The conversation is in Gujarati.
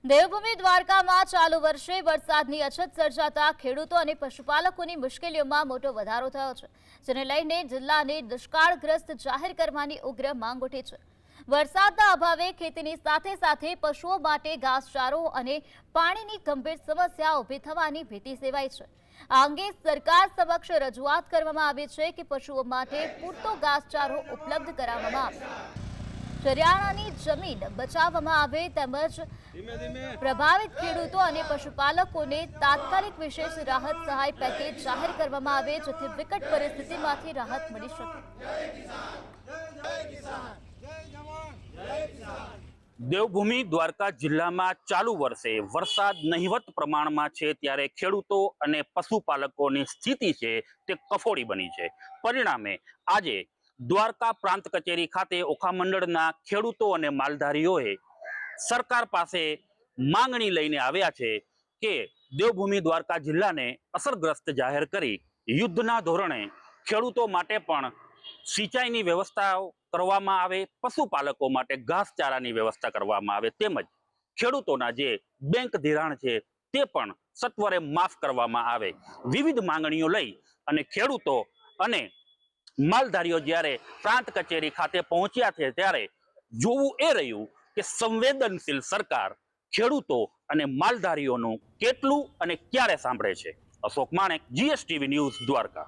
દેવભૂમિ દ્વારકામાં ચાલુ વર્ષે વરસાદની અછત સર્જાતા ખેડૂતો અને પશુપાલકોની મુશ્કેલીઓમાં મોટો વધારો થયો છે, જેને લઈને જિલ્લાને દુષ્કાળગ્રસ્ત જાહેર કરવાની ઉગ્ર માંગ ઉઠી છે। વરસાદના અભાવે ખેતીની સાથે સાથે પશુઓ માટે ઘાસચારો અને પાણીની ગંભીર સમસ્યા ઊભી થવાની ભીતિ સેવાઈ છે। આ અંગે સરકાર સમક્ષ રજૂઆત કરવામાં આવી છે કે પશુઓ માટે પૂરતો ઘાસચારો ઉપલબ્ધ કરાવવામાં આવે, હરિયાણાની જમીન બચાવવામાં આવે તેમજ પ્રભાવિત ખેડૂતો અને પશુપાલકોને તાત્કાલિક વિશેષ રાહત સહાય પેકેજ જાહેર કરવામાં આવે, જેથી વિકટ પરિસ્થિતિમાંથી રાહત મળી શકે। દેવભૂમિ દ્વારકા જિલ્લામાં ચાલુ વર્ષે વરસાદ નહિવત પ્રમાણમાં છે, ત્યારે ખેડૂતો અને પશુપાલકોની સ્થિતિ છે તે કફોડી બની છે। પરિણામે આજે દ્વારકા પ્રાંત કચેરી ખાતે ઓખા મંડળના ખેડૂતો અને માલધારીઓએ સરકાર પાસે માંગણી લઈને આવ્યા છે કે દેવભૂમિ દ્વારકા જિલ્લાને અસરગ્રસ્ત જાહેર કરી યુદ્ધના ધોરણે ખેડૂતો માટે પણ સિંચાઈની વ્યવસ્થા કરવામાં આવે, પશુપાલકો માટે ઘાસચારાની વ્યવસ્થા કરવામાં આવે, તેમજ ખેડૂતોના જે બેંક ધિરાણ છે તે પણ સત્વરે માફ કરવામાં આવે। વિવિધ માંગણીઓ લઈ અને ખેડૂતો અને માલધારીઓ જ્યારે પ્રાંત કચેરી ખાતે પહોંચ્યા છે, ત્યારે જોવું એ રહ્યું કે સંવેદનશીલ સરકાર ખેડૂતો અને માલધારીઓનું કેટલું અને ક્યારે સાંભળે છે। અશોક માણેક, GSTV ન્યૂઝ, દ્વારકા।